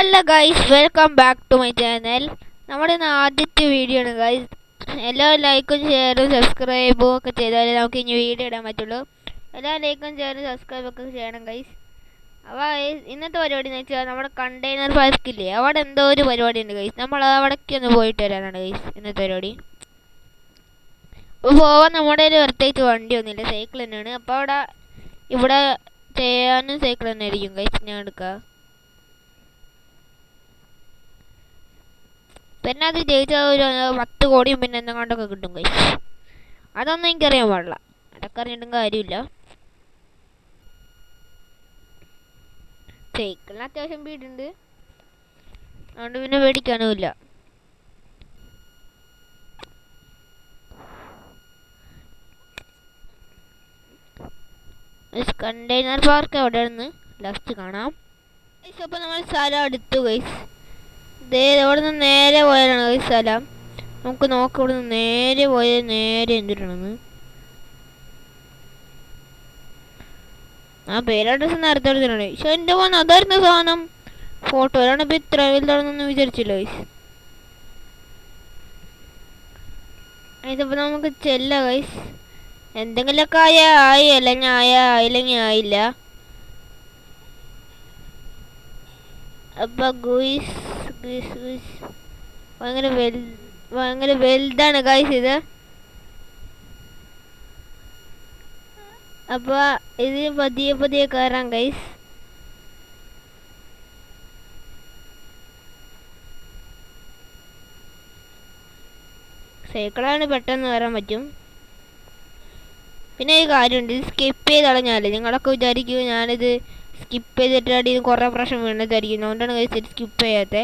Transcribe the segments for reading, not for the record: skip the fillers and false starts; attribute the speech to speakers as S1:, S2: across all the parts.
S1: Hello guys, welcome back to my channel. നമ്മുടെ ഇന്ന് ആദ്യത്തെ വീഡിയോ ആണ് ഗൈസ്. എല്ലാവരും ലൈക്കും ഷെയറും സബ്സ്ക്രൈബും ഒക്കെ ചെയ്താലേ നമുക്ക് ഇനി വീഡിയോ ഇടാൻ പറ്റുള്ളൂ. എല്ലാവരും ലൈക്കും ഷെയറും സബ്സ്ക്രൈബും ഒക്കെ ചെയ്യണം ഗൈസ്. അപ്പോൾ ഇന്നത്തെ പരിപാടി എന്ന് വെച്ചാൽ നമ്മുടെ കണ്ടെയ്നർ പാർക്കില്ലേ, അവിടെ എന്തോ ഒരു പരിപാടി ഉണ്ട് ഗൈസ്. നമ്മൾ അവിടേക്ക് ഒന്ന് പോയിട്ട് വരാനാണ് ഗൈസ് ഇന്നത്തെ പരിപാടി. അപ്പോൾ പോവാൻ നമ്മുടെ ഒരു പ്രത്യേകിച്ച് വണ്ടിയൊന്നുമില്ല, സൈക്കിൾ തന്നെയാണ്. അപ്പോൾ ഇവിടെ ചെയ്യാനും സൈക്കിൾ തന്നെ ആയിരിക്കും ഗൈസ് ഞാൻ എടുക്കുക. പിന്നെ അത് ജയിച്ചാൽ ഒരു 10 കോടിയും പിന്നെ എന്തെങ്കിലുമൊക്കെ കിട്ടും ഗൈസ്. അതൊന്നും എനിക്കറിയാൻ പാടില്ല, അതൊക്കെ അറിഞ്ഞിട്ടും കാര്യമില്ല. സൈക്കിളിന് അത്യാവശ്യം വീടുണ്ട്, അതുകൊണ്ട് പിന്നെ പേടിക്കാനുമില്ല. കണ്ടെയ്നർ പാർക്ക് എവിടെയാണെന്ന് ലാസ്റ്റ് കാണാം. അപ്പോൾ നമ്മൾ സ്ഥലം എടുത്തു ഗൈസ്. ഇവിടെ നിന്ന് നേരെ പോയാലാണ് ഈ സ്ഥലം. നമുക്ക് നോക്കാം, ഇവിടെ നിന്ന് നേരെ പോയാൽ നേരെ എന്തിട്ടാണെന്ന്. ആ പേരഡ്രസ് നേരത്തെ എടുത്തിട്ടുണ്ട്. പക്ഷെ എൻ്റെ മോൻ അതായിരുന്നു സാധനം. ഫോട്ടോ ഒരാണ് ഇപ്പം ഇത്ര വലുതാണെന്നൊന്നും വിചാരിച്ചില്ല ഗൈസ്. ഇതിപ്പോൾ നമുക്ക് ചെല്ലാം ഗൈസ്. എന്തെങ്കിലുമൊക്കെ ആയി, അല്ലെങ്കിൽ ആയില്ലെങ്കിൽ ആയില്ല. അപ്പം ഗുയിസ് ഭയങ്കര വലുതാണ് ഗൈസ് ഇത്. അപ്പൊ ഇത് പതിയെ കയറാം ഗൈസ്. സൈക്കിളാണ് പെട്ടെന്ന് കയറാൻ പറ്റും. പിന്നെ ഈ കാര്യമുണ്ട്, ഇത് സ്കിപ്പ് ചെയ്ത് കളഞ്ഞാൽ നിങ്ങളൊക്കെ വിചാരിക്കും ഞാനിത് സ്കിപ്പ് ചെയ്തിട്ട് അടിയിൽ കുറേ പ്രാവശ്യം വീണതായിരിക്കും. അതുകൊണ്ടാണ് ഗൈസ് ഇത് സ്കിപ്പ് ചെയ്യാത്തത്.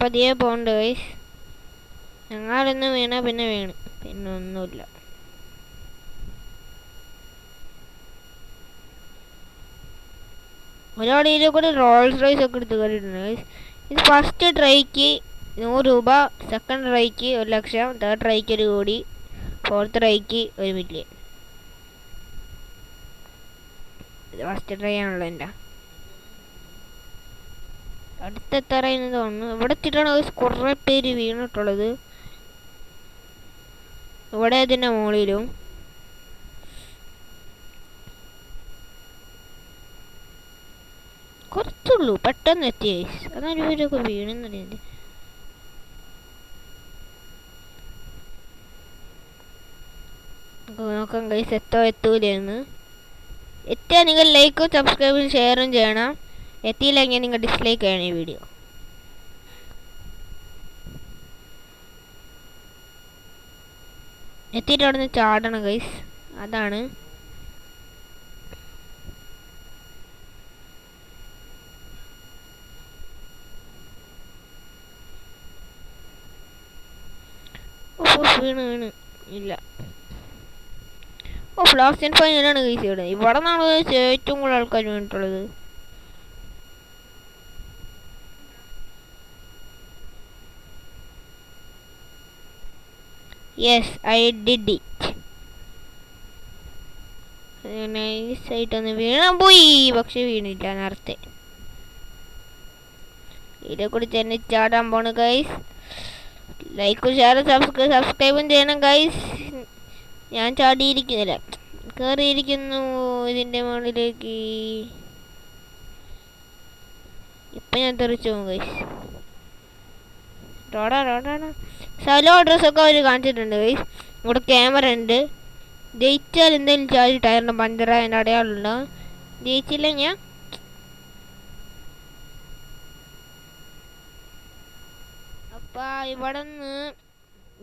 S1: പതിയെ പോകണ്ട ഗൈസ്. ഞങ്ങളൊന്ന് വീണ പിന്നെ ഒന്നുമില്ല. ഒരാളിൽ കൂടെ റോൾസ് റോയ്സ് ഒക്കെ എടുത്ത് കയറിയിട്ടുണ്ട് ഗൈസ്. ഇത് ഫസ്റ്റ് ട്രൈക്ക് 100 രൂപ, സെക്കൻഡ് ട്രൈക്ക് 1 ലക്ഷം, തേർഡ് ട്രൈക്ക് 1 കോടി, ഫോർത്ത് ട്രൈക്ക് 1 മില്യൺ. ഇത് ഫസ്റ്റ് ട്രൈ ആണല്ലോ എൻ്റെ. അടുത്തെത്താറായെന്ന് തോന്നുന്നു. ഇവിടെ എത്തിയിട്ടാണ് കുറേ പേര് വീണിട്ടുള്ളത്. ഇവിടെ അതിൻ്റെ മുകളിലും. കുറച്ചുള്ളൂ, പെട്ടെന്ന് എത്തി ഗൈസ്. അതാണ് ഇവരൊക്കെ വീണെന്നറിയത്. നോക്കാം ഗൈസ് എത്തൂലെന്ന്. എത്തിയാൽ നിങ്ങൾ ലൈക്കും സബ്സ്ക്രൈബും ഷെയറും ചെയ്യണം. എത്തിയില്ലെങ്കിൽ നിങ്ങൾ ഡിസ്ലൈക്ക് ചെയ്യണം ഈ വീഡിയോ. എത്തിയിട്ട് അവിടെ നിന്ന് ചാടണം ഗൈസ്, അതാണ്. വീണ് ഇല്ല. ലാസ്റ്റ് ആൻഡ് ഫൈനലാണ് ഗൈസ്. ഇവിടെ നിന്നാണ് ഏറ്റവും കൂടുതൽ ആൾക്കാർ വീണിട്ടുള്ളത്. Yes, I did it. നൈസായിട്ടൊന്ന് വീണാൻ പോയി, പക്ഷെ വീണില്ല നേരത്തെ. ഇതിനെ കൂടി തന്നെ ചാടാൻ പോണ് ഗൈസ്. ലൈക്കും ഷെയറും സബ്സ്ക്രൈബും ചെയ്യണം ഗൈസ്. ഞാൻ ചാടിയിരിക്കുന്നില്ല, കയറിയിരിക്കുന്നു ഇതിൻ്റെ മുകളിലേക്ക്. ഇപ്പം ഞാൻ തെറിച്ചു പോകും ഗൈസ്. സലോ ഡ്രസ്സൊക്കെ അവർ കാണിച്ചിട്ടുണ്ട് ഗൈസ്. ഇവിടെ ക്യാമറ ഉണ്ട്. ജയിച്ചാൽ എന്തെങ്കിലും ചാടി ടയറിൻ്റെ പഞ്ചറായതിൻ്റെ അടയാളമുണ്ടോ? ജയിച്ചില്ല ഞാൻ. അപ്പം ഇവിടെ നിന്ന്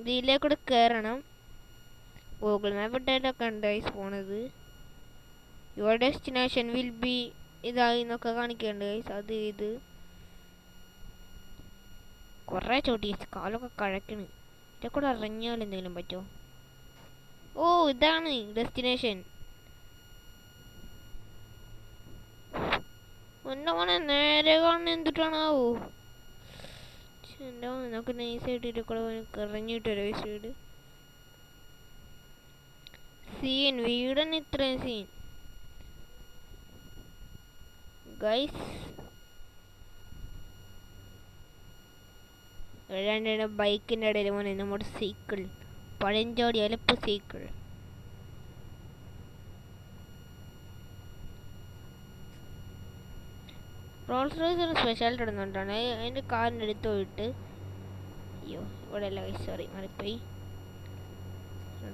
S1: ഇതിലേക്കൂടെ കയറണം. ഗൂഗിൾ മാപ്പ് ഇട്ടായിട്ടൊക്കെ ഉണ്ട് ഗൈസ് പോണത്. യുവർ ഡെസ്റ്റിനേഷൻ വിൽ ബി ഇതായി എന്നൊക്കെ കാണിക്കുന്നുണ്ട് ഗൈസ്. അത് ഇത് കുറേ ചോട്ടി കാലൊക്കെ കഴക്കണ്. ഇതിൽ കൂടെ ഇറങ്ങിയാൽ എന്തെങ്കിലും പറ്റുമോ? ഓ, ഇതാണ് ഡെസ്റ്റിനേഷൻ. എൻ്റെ മോനെ നേരെ കാണുന്ന എന്തിട്ടാണാവോ? എൻ്റെ മോനെ നമുക്ക് നൈസായിട്ട് ഇരിക്കൂടെ ഇറങ്ങിയിട്ട് വരാം. വീട് സീൻ, വീടന്നെ ഇത്രയും സീൻ ഗൈസ്. ഏതാണ്ട് ബൈക്കിൻ്റെ ഇടയിൽ മോനെ നമ്മുടെ സൈക്കിൾ, പഴഞ്ചോടി അലപ്പ് സൈക്കിൾ. റോൾസ് റോയ്സ് ഒരു സ്പെഷ്യാലിറ്റി ഇടുന്നുണ്ടാണ്. അതിൻ്റെ കാറിൻ്റെ അടുത്ത് പോയിട്ട്, അയ്യോ ഇവിടെ അല്ല ഗൈസ്, സോറി മാറിപ്പോയി.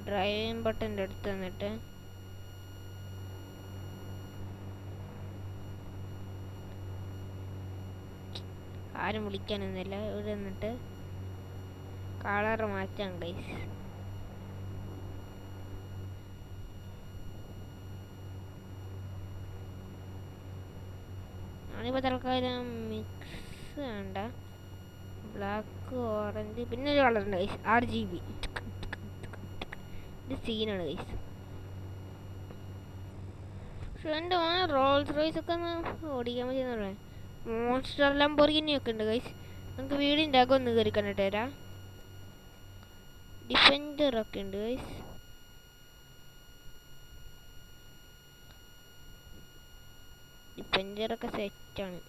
S1: ഡ്രൈവിംഗ് ബട്ടൻ്റെ അടുത്ത് വന്നിട്ട് ആരും വിളിക്കാനൊന്നുമില്ല. ഇവിടെ നിന്നിട്ട് കളർ മാറ്റാം ഗൈസ്. ഞാനിപ്പോൾ തൽക്കാലം മിക്സ് വേണ്ട, ബ്ലാക്ക് ഓറഞ്ച് പിന്നെ ഒരു കളറുണ്ട് ഗൈസ്, RGB. ഇത് സീനാണ് ഗൈസ്. പക്ഷെ എൻ്റെ റോൾസ് റോയ്സ് ഒക്കെ ഒന്ന് ഓടിക്കാൻ പറ്റുന്ന പറയാം. മോൺസ്റ്റർ ലംബോർഗിനി ഒക്കെ ഉണ്ട് ഗൈസ്. നമുക്ക് വീടിൻ്റെ അകം ഒന്ന് കയറി കണ്ടിട്ട് തരാം. ഡിഫൻഡർ ഒക്കെ ഉണ്ട് ഗൈസ്. ഡിഫൻഡറൊക്കെ സെറ്റാണ്.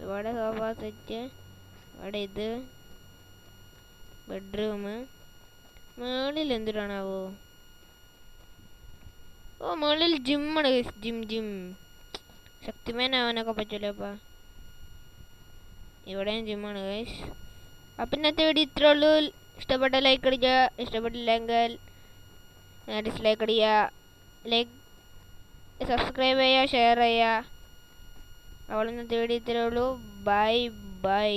S1: ഇവിടെ സോഫ സെറ്റ്, അവിടെ ഇത് ബെഡ്റൂം. മേളിൽ എന്തിട്ടാണാവോ? ഓ മേളിൽ ജിമ്മാണ് ഗൈസ്. ജിം ശക്തിമാനാവാനൊക്കെ പറ്റുമല്ലോ അപ്പം. ഇവിടെയും ജിമ്മാണ് ഗൈസ്. അപ്പം ഇന്നത്തെ വീഡിയോ ഇത്രേ ഉള്ളൂ. ഇഷ്ടപ്പെട്ട ലൈക്ക് അടിക്കുക, ഇഷ്ടപ്പെട്ടില്ലെങ്കിൽ ഡിസ്ലൈക്ക് അടിക്കുക. ലൈക്ക് സബ്സ്ക്രൈബ് ചെയ്യുക, ഷെയർ ചെയ്യുക. അവൾ ഇന്നത്തെ വീഡിയോ ഇത്രേ ഉള്ളൂ. Bye bye.